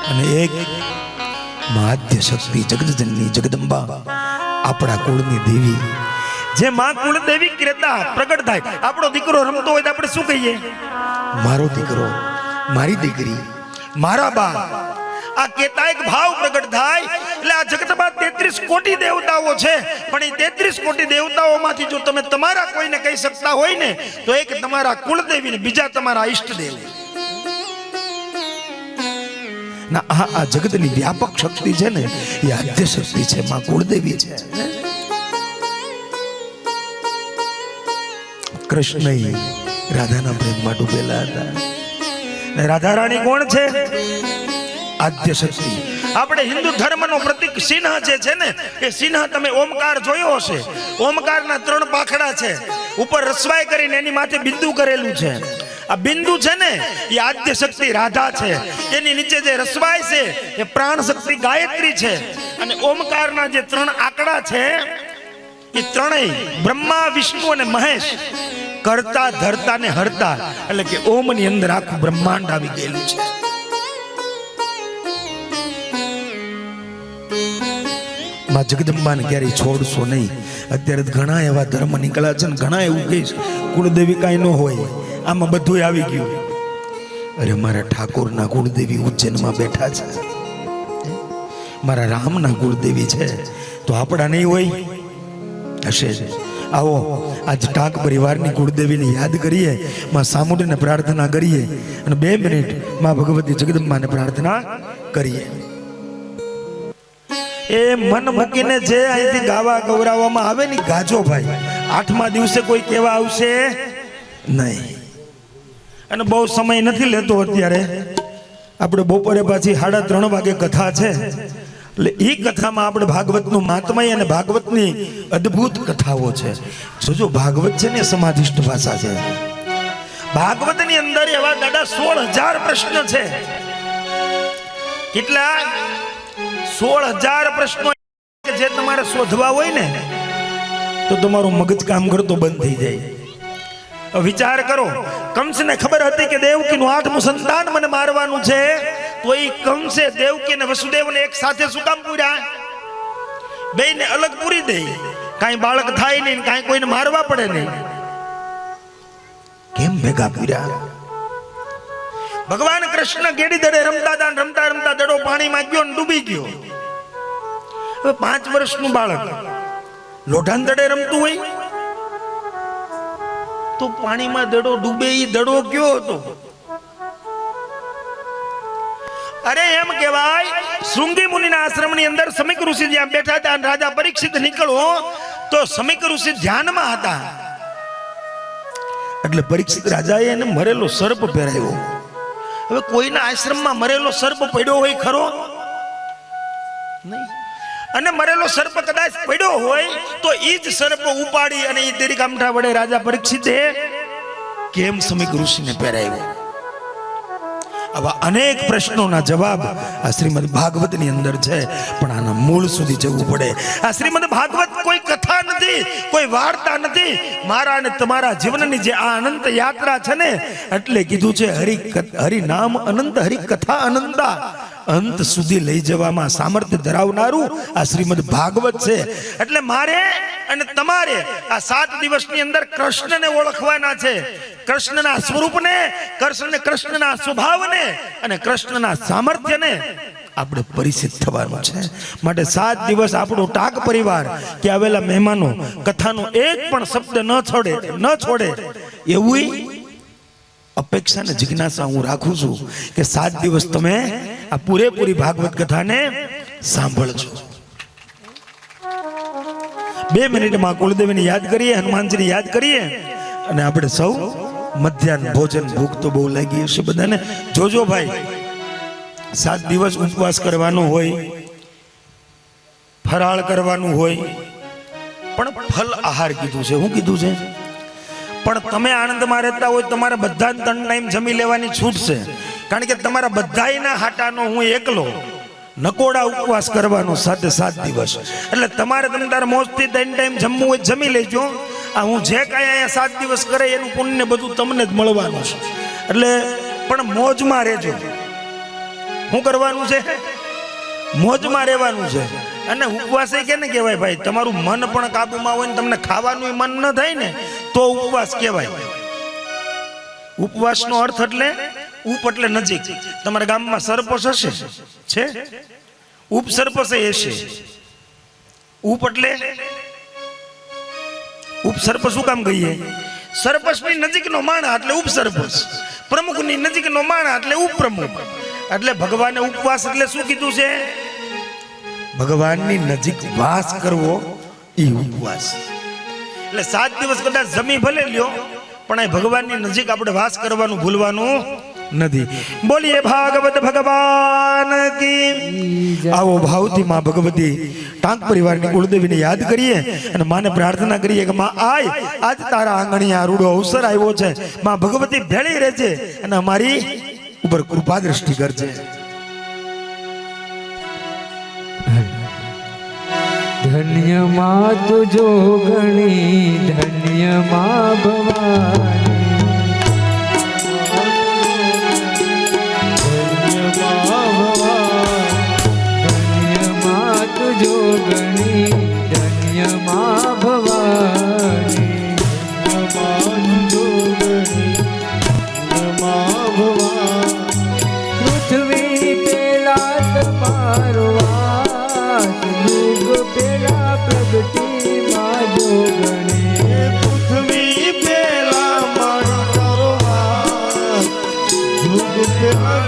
અને એક માધ્ય શક્તિ જગતજનની જગદંબા, આપણા કુળની દેવી. જે માં કુળદેવી ક્રેતા પ્રગટ થાય. આપણો દીકરો રમતો હોય તો આપણે શું કહીએ? મારો દીકરો, મારી દીકરી, મારા બા. આ કેતા એક ભાવ પ્રગટ થાય એટલે આ જગતમાં 33 કોટી દેવતાઓ છે, પણ એ 33 કોટી દેવતાઓમાંથી જો તમે તમારા કોઈને કહી શકતા હોય ને તો એક તમારા કુળદેવી ને બીજા તમારા ઈષ્ટદેવ. ના આ જગતની વ્યાપક શક્તિ છે ને એ આદ્ય શક્તિ છે, માં કુળદેવી છે. કૃષ્ણ રાધાના પ્રેમમાં ડૂબેલા હતા. રાધા રાણી કોણ છે? આદ્ય શક્તિ. આપણે હિન્દુ ધર્મનો પ્રતીક સિંહ જે છે ને એ સિંહ તમે ઓમકાર જોયો હશે. ઓમકારના 3 પાંખડા છે, ઉપર રસવાઈ કરીને એની માથે બિંદુ કરેલું છે. આ બિંદુ છે ને એ આદ્ય શક્તિ રાધા છે, એની નીચે જે રસવાઈ છે એ પ્રાણ શક્તિ ગાયત્રી છે, અને ઓમકારના જે 3 આંકડા છે એ ત્રણેય બ્રહ્મા વિષ્ણુ અને મહેશ કરતા ધરતા ને હરતા, એટલે કે ઓમ ની અંદર આખું બ્રહ્માંડ આવી ગયેલું છે. માં જગદંબાને ક્યારેય છોડશો નહીં. અત્યારે ઘણા એવા ધર્મ નીકળ્યા છે ને ઘણા એવું કહીશ કુળદેવી કાંઈ ન હોય, આમાં બધું આવી ગયું. અરે મારા ઠાકોરના કુળદેવી ઉજ્જૈનમાં બેઠા છે, મારા રામના કુળદેવી છે, તો આપણા નહીં હોય? હશે. આવો આજ ટાક પરિવારની કુળદેવીને યાદ કરીએ, માં સામુંડને પ્રાર્થના કરીએ અને 2 મિનિટ માં ભગવતી જગદંબાને પ્રાર્થના કરીએ. એ મન મૂકીને જે અહીંથી ગાવા ગૌરાવવામાં આવે ને ગાજો ભાઈ. 8મા દિવસે કોઈ કહેવા આવશે નહીં. અને બહુ સમય નથી લેતો અત્યારે. આપણે બપોરે પાછી 3:30 વાગે કથા છે, એટલે એ કથામાં આપણે ભાગવતનું મહાત્મય અને ભાગવતની અદ્ભુત કથાઓ છે. જોજો ભાગવત છે ને સમાધિષ્ઠ ભાષા છે. ભાગવતની અંદર એવા દાદા 16,000 પ્રશ્ન છે. કેટલા? 16,000 પ્રશ્નો જે તમારે શોધવા હોય ને તો તમારું મગજ કામ કરતો બંધ થઈ જાય. વિચાર કરો, કંસને ખબર હતી કે દેવકીનું 8મું સંતાન મને મારવાનું છે, તો એ કંસે દેવકી અને વસુદેવને એક સાથે શું કામ પૂર્યા? બેયને અલગ પૂરી દે, કાંઈ બાળક થાય નહીં, કાંઈ કોઈને મારવા પડે નહીં. કેમ ભેગા પૂર્યા? ભગવાન કૃષ્ણ ગેડી દડે રમતા હતા, રમતા રમતા દડો પાણીમાં ગયો ને ડૂબી ગયો. હવે 5 વર્ષનું બાળક લોઢાન દડે રમતું હોય તો પાણીમાં દડો ડૂબે, એ દડો કયો હતો? અરે એમ કહેવાય શૃંગી મુનિના આશ્રમની અંદર સમીક ઋષિ જ્યાં બેઠા હતા, રાજા પરીક્ષિત નીકળો તો સમીક ઋષિ ધ્યાનમાં હતા. એટલે પરીક્ષિત રાજાએ એને મરેલો સર્પ પહેરાવ્યો. હવે કોઈના આશ્રમમાં મરેલો સર્પ પડ્યો હોય ખરો? નહીં. અને મરેલો સર્પ કદાચ પડ્યો હોય તો એ જ સર્પ ઉપાડી અને એ તેરી કામઠા વડે રાજા પરીક્ષિતે કેમ સમીક ઋષિને પહેરાવ્યો? આવા અનેક પ્રશ્નોના જવાબ આ શ્રીમદ ભાગવતની અંદર છે, પણ આના મૂળ સુધી જવું પડે. આ શ્રીમદ ભાગવત કોઈ કથા નથી, કોઈ વાર્તા નથી. મારા અને તમારા જીવનની જે આ અનંત યાત્રા છે ને, એટલે કીધું છે હરિ નામ અનંત, હરિ કથા અનંતા. અંત સુધી લઈ જવામાં સામર્થ્ય ધરાવનારું આ શ્રીમદ ભાગવત છે. એટલે મારે અને તમારે આ 7 દિવસની અંદર કૃષ્ણને ઓળખવાના છે, કૃષ્ણના સ્વરૂપને, કૃષ્ણના સ્વભાવને અને કૃષ્ણના સામર્થ્યને આપણે પરિચિત થવાનું છે. માટે 7 દિવસ આપણો ટાક પરિવાર કે આવેલા મહેમાનો કથાનો એક પણ શબ્દ ન છોડે એવું અપેક્ષા ને જિજ્ઞાસા હું રાખું છું કે 7 દિવસ તમે આ પૂરેપૂરી ભાગવત કથાને સાંભળજો. 2 મિનિટમાં કુળદેવીને યાદ કરીએ, હનુમાનજીને યાદ કરીએ અને આપણે સૌ મધ્યાહન ભોજન, ભૂખ તો બહુ લાગી હશે બધાને. જોજો ભાઈ, 7 દિવસ ઉપવાસ કરવાનો હોય, ફરાળ કરવાનું હોય, પણ ફલ આહાર કીધું છે. શું કીધું છે? પણ તમે આનંદમાં રહેતા હોય તમારે બધા 3 ટાઈમ જમી લેવાની છૂટ છે, કારણ કે તમારા બધાયના હાટાનો હું એકલો નકોડા ઉપવાસ કરવાનો 7 દિવસ. એટલે તમારે તમે તારા મોજથી 3 ટાઈમ જમવું હોય જમી લેજો. આ હું જે કાંઈ અહીંયા 7 દિવસ કરે એનું પુણ્ય બધું તમને જ મળવાનું છે. એટલે પણ મોજમાં રહેજો. શું કરવાનું છે? મોજમાં રહેવાનું છે. અને ઉપવાસ એ કેને કહેવાય ભાઈ? તમારું મન પણ કાબુમાં હોય ને તમને ખાવાનું મન ન થાય ને તો ઉપવાસ કહેવાય. ઉપવાસનો અર્થ એટલે ઉપ એટલે નજીક. તમારા ગામમાં સરપંચ હશે, છે ઉપસર્પ છે એ છે ઉપ એટલે ઉપસર્પ શું કામ કહીએ? સરપંચની નજીકનો માણા એટલે ઉપસરપંચ, પ્રમુખની નજીકનો માણા એટલે ઉપપ્રમુખ. એટલે ભગવાને ઉપવાસ એટલે શું કીધું છે? ભગવાનની નજીક વાસ કરવો એ ઉપવાસ. એટલે 7 દિવસ કદાચ જમી ભલે લ્યો પણ આ ભગવાનની નજીક આપણે વાસ કરવાનું ભૂલવાનું નથી. બોલીએ ભાગવત ભગવાન કી. આવો ભાવથી માં ભગવતી ટાંક પરિવારની કુળદેવીને યાદ કરીએ અને માને પ્રાર્થના કરીએ કે માં આય આજ તારા આંગણી આ રૂડો અવસર આવ્યો છે, માં ભગવતી ભેળી રહેજે અને અમારી ઉપર કૃપા દ્રષ્ટિ કરજે. ધન્ય માં તુજો ગણી, ધન્ય માં ભવાની, ધન્ય માં ભવાની, ધન્ય માં તુજો ગણી, ધન્ય માં ભવાની, ધન્ય માં તુજો ગણી, ધન્ય માં ભવાની. પૃથ્વી પેલા તમારો પેલા પ્રગતિ માં જોગણી, પૃથ્વી પેલા મારો યુગ પેલા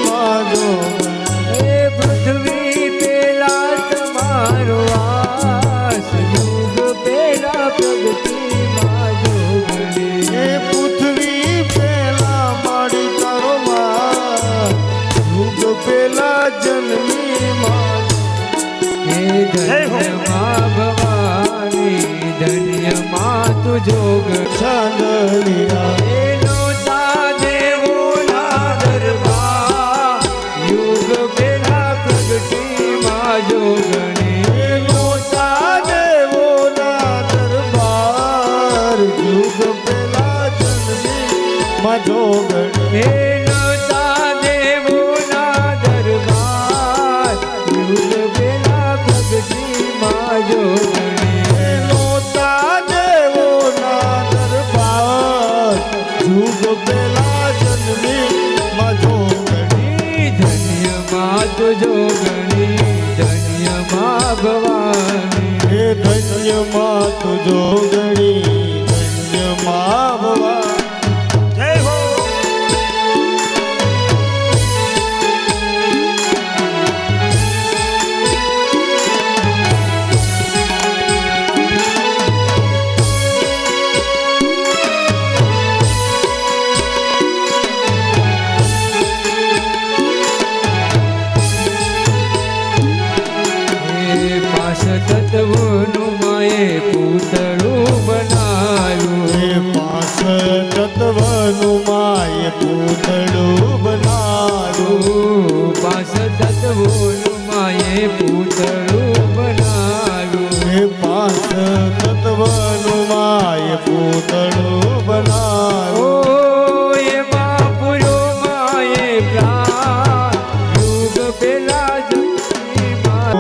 માં જોગણી, પૃથ્વી પેલા તમારો વાસ, યુગ પેલા પ્રગતિ માં જોગણી, પૃથ્વી પેલા મારી તારો વાસ, યુગ પેલા જન્મી માં. ધન્ય માં ભવાની, ધન્ય માં તુજો ગણિયા, એનો દેવો ના દરબાર, યુગ પેલા પ્રગતિ માં જોગણી, એનો દેવો ના દરબાર, યુગ પેલા જન્મી માં જોગણી, એનો દેવો ના દરબાર, યુગ પેલા પ્રગતિ માં જોગણી, લોતા દેવો ના દરબાર, યુગ પેલા જન્મી માં જોગણી. ધન્ય માં તુજો ગણી, ધન્ય માં ભવાની, હે ધન્ય માં તુજો ગણી, ધન્ય માં ભવાની. જય હો. તત્વનું માએ પૂતળું બનાવ્યું, 5 તત્વનું માએ પૂતળું બનાવ્યું, 5 તત્વનું માએ પૂતળું બનાવ્યું, 5 તત્વનું માએ પૂતળું બનાવ્યું, એમાં પૂરો માએ પ્રાણ, યુગ પેલા જન્મી માં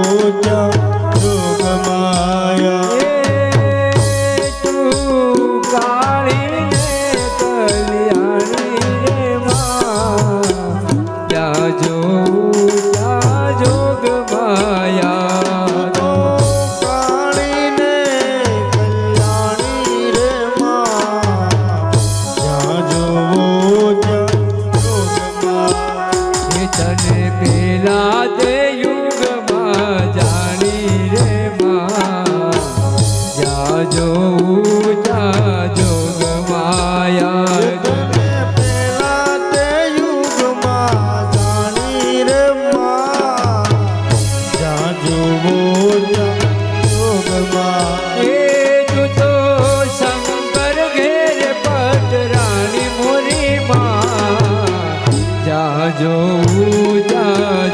પેલા તે યુગમાં જાણી રે માં, જાજો જોગ માયા, પેલા તે યુગમાં જાણી રે માં, જાજો જોગ માં. એ તું તો શંકર ઘેર પટરાણી મોરી માં, જાજો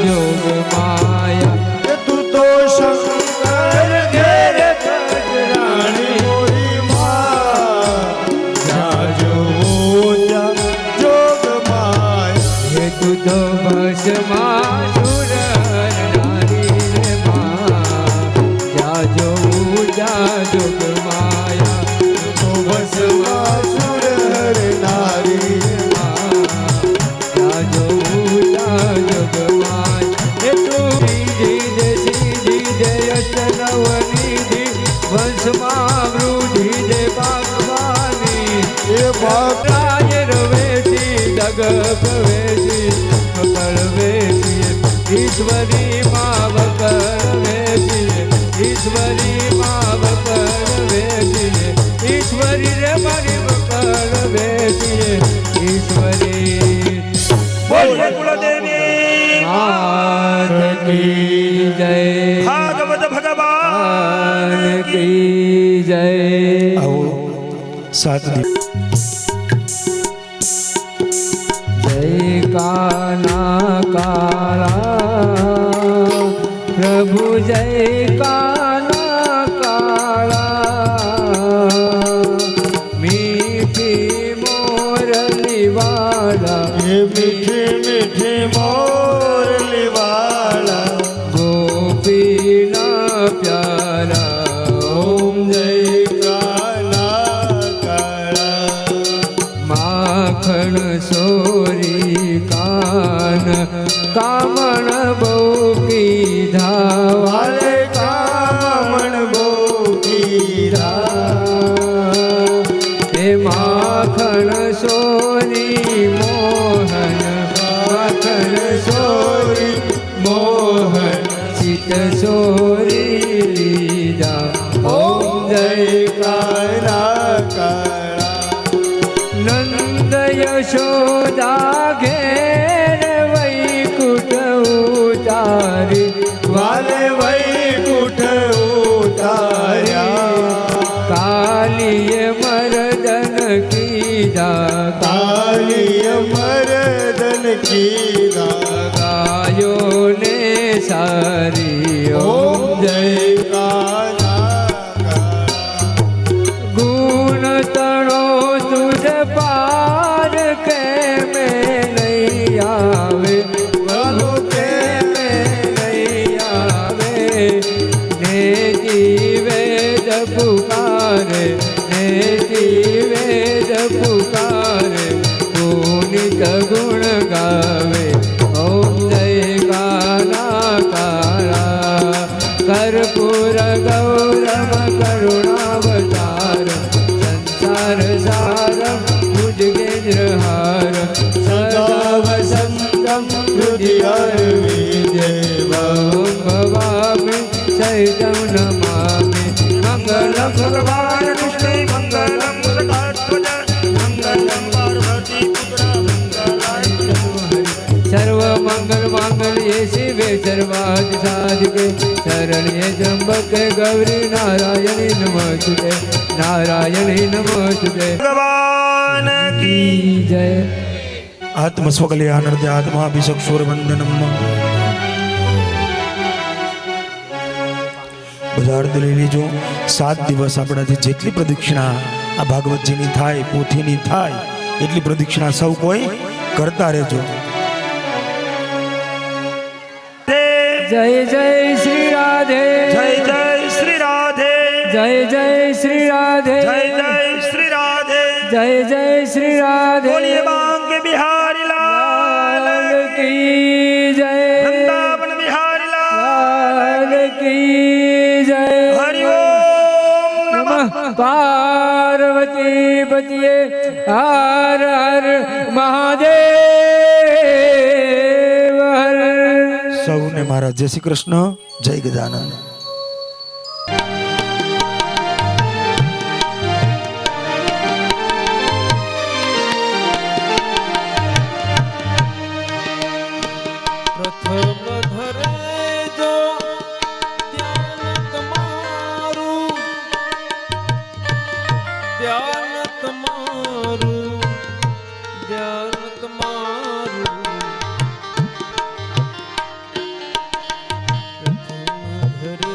જોગ માયા, તું તો શંકર ઘેર પટરાણી મોરી માં, જાજો જોગ માયા, તું તો ભસ્મા સુર નારી રે માં, નવનિધિ વંશમાં વૃદ્ધિ દે ભગવાની એ ભક્ત રાજ રવેશી જગ પ્રવેશી મકર વેશી ઈશ્વરી માં વકર વેશી ઈશ્વરી માં વકર વેશી ઈશ્વરી રે મારી વકર વેશી ઈશ્વરી બોલીએ કુળદેવી માત કી જય ભાગવત ભગવાન કી જય આવો 7 દિવસ જય કાના કાળા પ્રભુ જય કાના કાળા મીઠી મોરલી વાળા એ મીઠી મીઠી મોરલી વાળા ગોપીના પ્યારા ઓમ જય કાના કાળા માખણ સોરી કાન કામણ બહુ કીધા વાલે કામણ બહુ કીધા હે માખણ સોરી મોહન માખણ સોરી મોહન ચિત સોરી લીધા ઓમ જય કાના કાળા નંદ યશોદા ઘેર વૈકુટ ઉતારી વાલે વૈકુંઠ ઉતાર્યા કાલીય મરદન કીધા કાલીય મરદન કીધા ગાયો ને સારી ઓમ જય કાના કાળા ગુણ તણો તુજ પાર કે મેં નહીં આવે બહુ કે મેં નહીં આવે નેતી વેદ પુકારે નેતી વેદ પુકારે પુનિત ગુણ ગાવે ઓમ જય કાના કાળા કર્પૂર ગૌરમ કરુણાવતાર સંસાર સારમ ભુજગેન્દ્રહાર સદા વસંતમ હૃદય વિજય ભવામિ સહિતમ નમામિ મંગલમ ભગવાન વિષ્ણુ મંગલમ સકાધ્વજ મંગલમ પાર્વતી પુત્ર મંગલાય સર્વ મંગલ માંગલ્યે શિવે સર્વાર્થ સાધિકે શરણ્યે ત્ર્યંબકે ગૌરી નારાયણી નમસ્તુતે નારાયણી નમસ્તુતે ભગવાન કી કી જય આત્મ સ્વકલ્યાણર્થે આત્માભિષેક સૂર્યવંદનમ બધા અર્થ લઈ લેજો 7 દિવસ આપણાથી જેટલી પ્રદક્ષિણા આ ભાગવતજીની થાય પોથીની થાય એટલી પ્રદક્ષિણા સૌ કોઈ કરતા રહેજો જય જય શ્રી રાધે જય જય શ્રી રાધે જય જય શ્રી રાધે જય જય શ્રી રાધે જય જય શ્રી રાધે બોલીએ બાંકે બિહારી લાલ લાલ કી જય વૃંદાવન બિહારી લાલ લાલ કી જય હરિ ઓમ નમઃ નમઃ પાર્વતી પતિએ હર હર મહાદેવ હર સૌને મારા જય શ્રી કૃષ્ણ જય ગજાનંદ પ્રથમ ધરે જો ધ્યાન તમારું ધ્યાન તમારું ધ્યાન તમારું પ્રથમ ધરે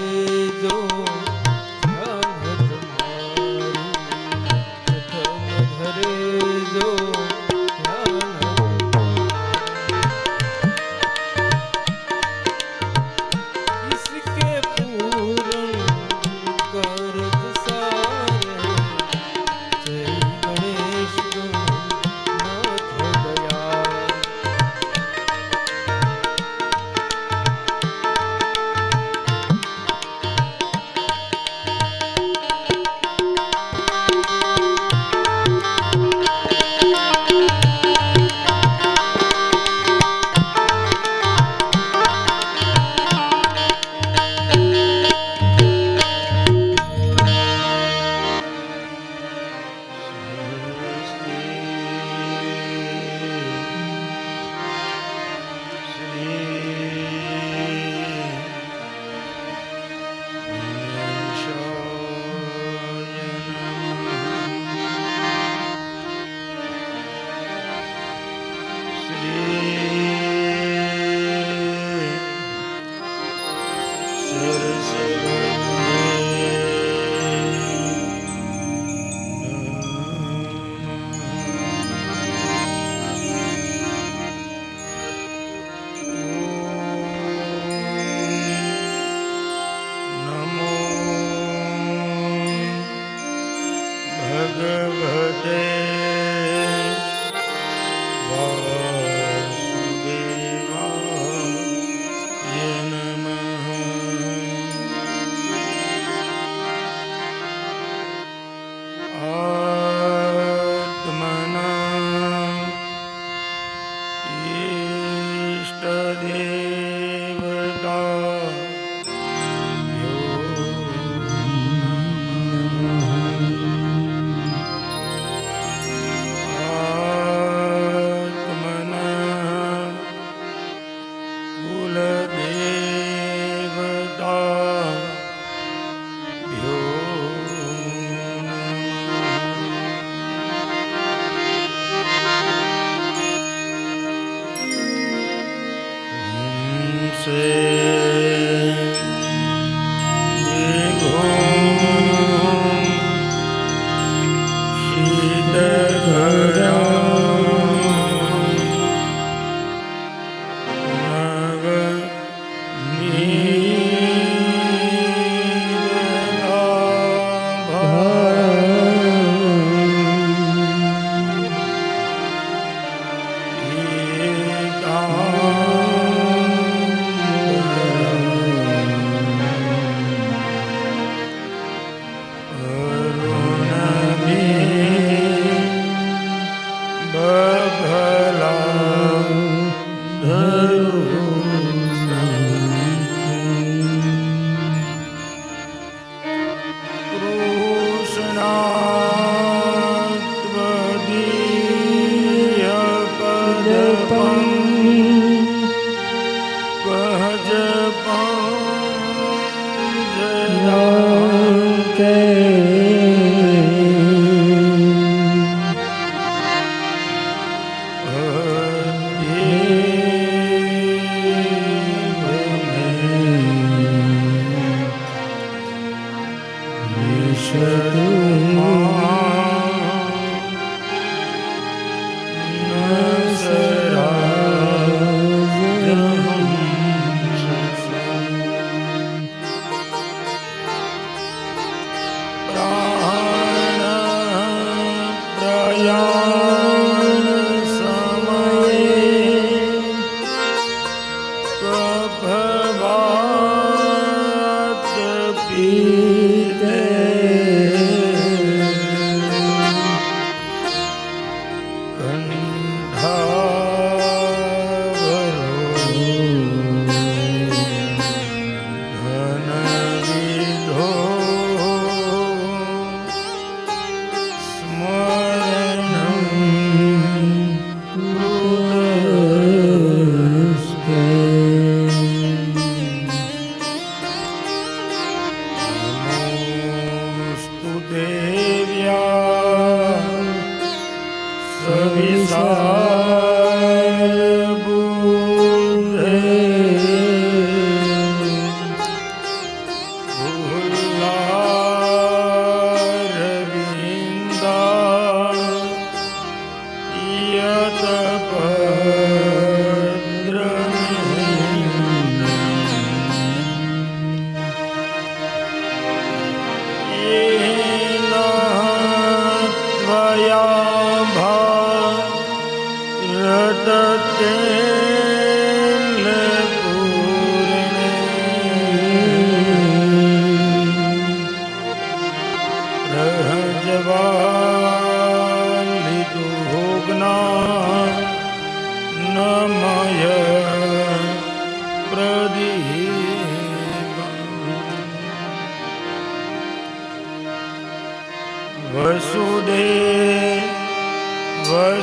તે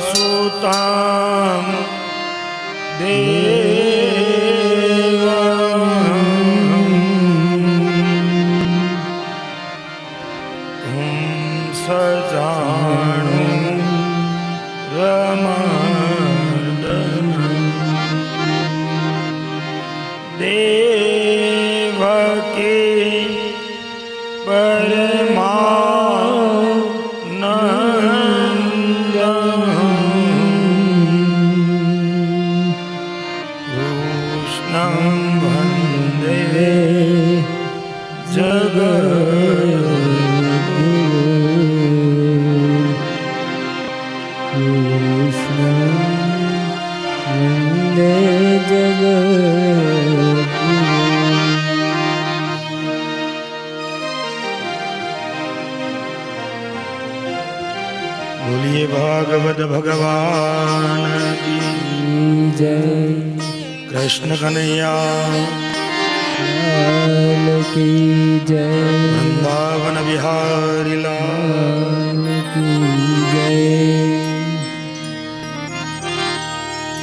વસુતામ દેવમ સજાણુ રમદન દેવકી પરમા बोलिए भागवत भगवान की જય कृष्ण कन्हैया લાલ કી જય वृंदावन बिहारी लाल કી જય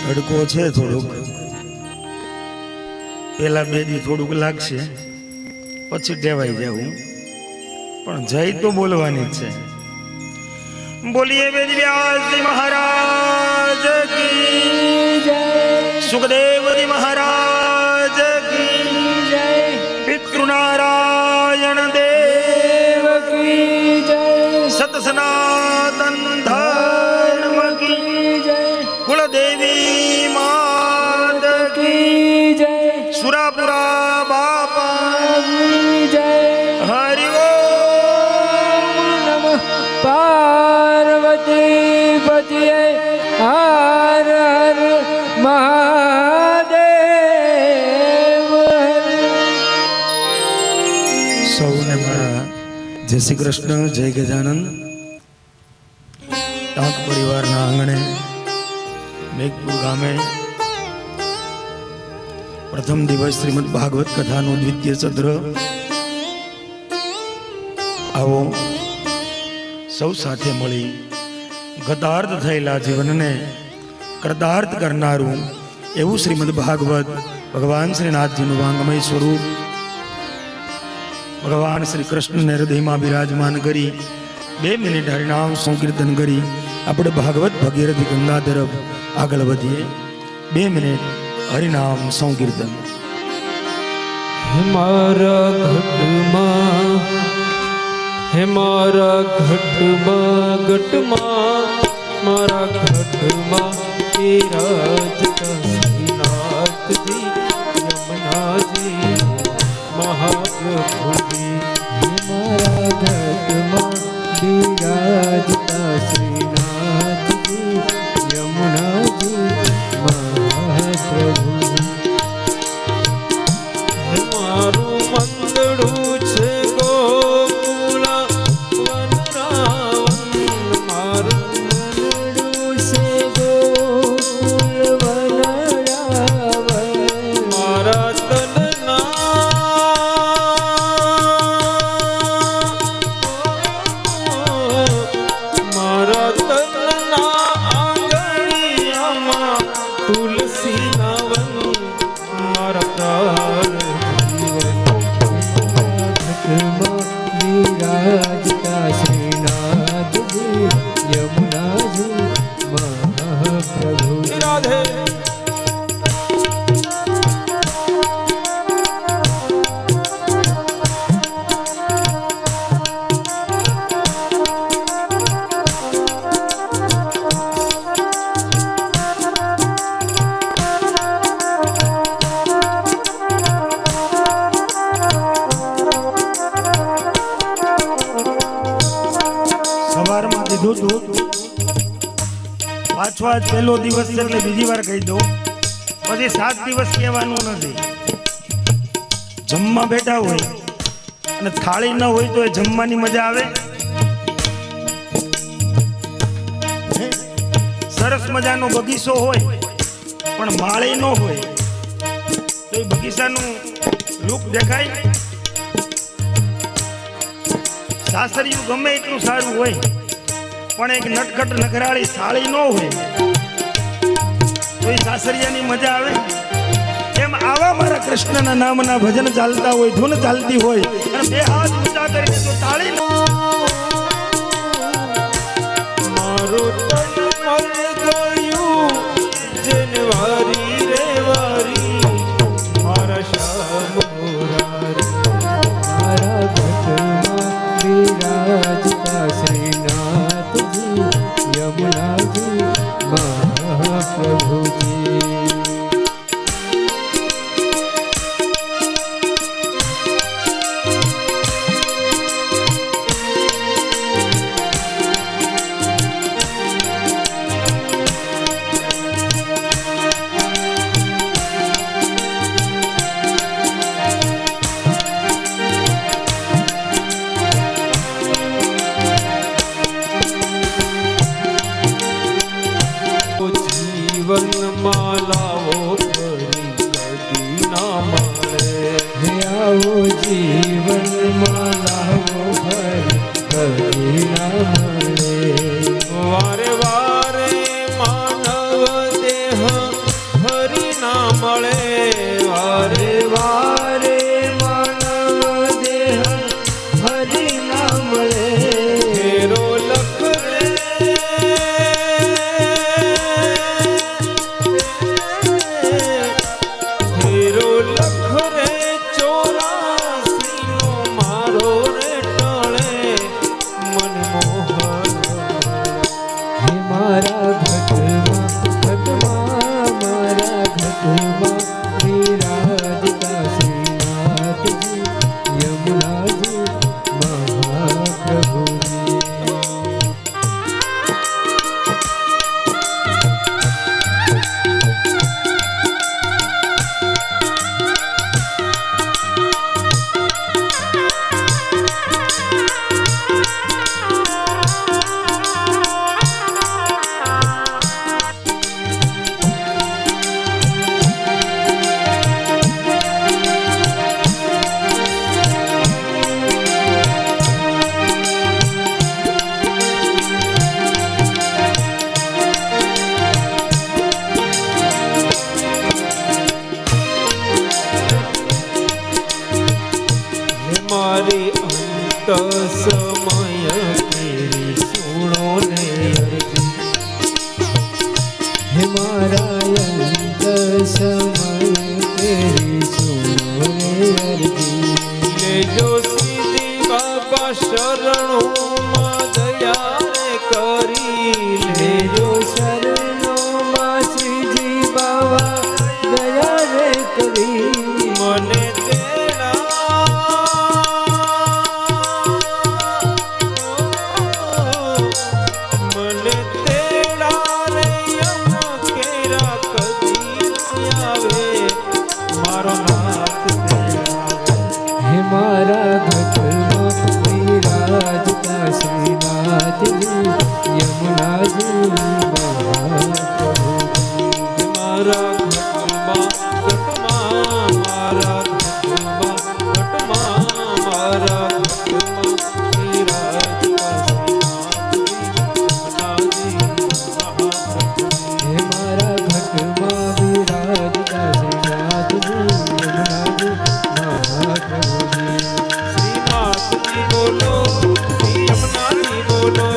તડકો છે થોડુંક પેલા બે દી થોડુંક લાગશે પછી ટેવાઈ જવું પણ જય તો બોલવાની જ છે बोलिए वेद व्यास जी महाराज की જય सुखदेव जी महाराज की જય पितृनारायण देव કી જય सत सनातन धर्म की જય कुलदेवी मात કી જય सुरापुरा बापा જય हरि નમઃ પાર્વતી પતિએ હર હર મહાદેવ સૌને મારા જય શ્રી કૃષ્ણ જય ગજાનંદ ટાંક પરિવારના આંગણે મેઘપુર ગામે પ્રથમ દિવસ શ્રીમદ ભાગવત કથાનો દ્વિતીય સત્ર આવો સૌ સાથે મળી ગતાર્થ થયેલા જીવનને કૃતાર્થ કરનારું એવું શ્રીમદ ભાગવત ભગવાન શ્રીનાથજીનું વાંગમય સ્વરૂપ ભગવાન શ્રી કૃષ્ણને હૃદયમાં બિરાજમાન કરી 2 મિનિટ હરિનામ સંકીર્તન કરી આપણે ભાગવત ભગીરથી ગંગા તરફ આગળ વધીએ. 2 મિનિટ હરિનામ સંકીર્તન. મારા ઘટમાં હે મારા ઘટમાં ઘટમાં મારા ઘટમાં બિરાજતા શ્રીનાથજી યમુનાજી મહાપ્રભુજી. મારા ઘટમાં બિરાજતા શ્રીનાથજી યમુનાજી મહાપ્રભુ. મારું મંદડું છે ગોકુળ વનરાવન. મારું મંડળું છે ગોકુળ વનરાવન. મારા તનના મારા તનના આંગણિયામાં તુલસીના વન. મારા પ્રાણ જીવન ઘટમાં બિરાજતા શ્રીનાથજી યમુનાજી મહાપ્રભુ. રાધે. સવારમાં કીધું તું પાછો આજ પહેલો દિવસ છે એટલે બીજી વાર કહી દઉં. પછી 7 દિવસ કહેવાનું નથી. જમવા બેઠા હોય અને થાળી ન હોય તો એ જમવાની મજા આવે. હે? સરસ મજાનો બગીચો હોય પણ માળી ન હોય તો એ બગીચાનું લુક દેખાય. સાસરિયું ગમે એટલું સારું હોય પણ એક નટખટ નખરાળી સાળી ન હોય તો એ સાસરિયાની મજા આવે. એમ આવા મારા કૃષ્ણના નામના ભજન ચાલતા હોય, ધૂન ચાલતી હોય અને 2 હાથ ઊંચા કરીને તો તાળી મારું તન મર ગયું જેને વારી રે વારી. મારા શ્યામ મોરારી. મારા ઘટમાં બિરાજતા શ્રીનાથજી યમુનાજી મહાપ્રભુજી. જીવનમાં લાવો ફરી કદી ના મળે. હે આવો જીવનમાં લાવો ફરી કદી ના મળે. વારે વારે માનવ દેહ ફરી ના મળે. વારે વારે માનવ દેહ ફરી ના મળે. ફેરો લખ રે ફેરો લખ રે 84 નો મારો સમય તેરી સુણો ને અરજી હે મારા અંત સમય તેરી સુનો રે અરજી લેજો સીધી બાબા શરણોમાં દયા રે કરી લેજો શરણોમાં શ્રીજી બાવા દયા રે કરી મને મને તેડા રે યમના કેરા કદી નહીં આવે મારો નાથ તેડા હે મારા ઘટમાં વિરાજતા શ્રીનાથજી યમુનાજી મારા ઘટમાં મારા ઘટમાં મારા ઘટમાં વિરાજતા હે મારા ઘટમાં વિરાજતા શ્રીનાથજી યમુનાજી મહાપ્રભુજી શ્રીનાથજી બોલો શ્રી યમુનાજી બોલો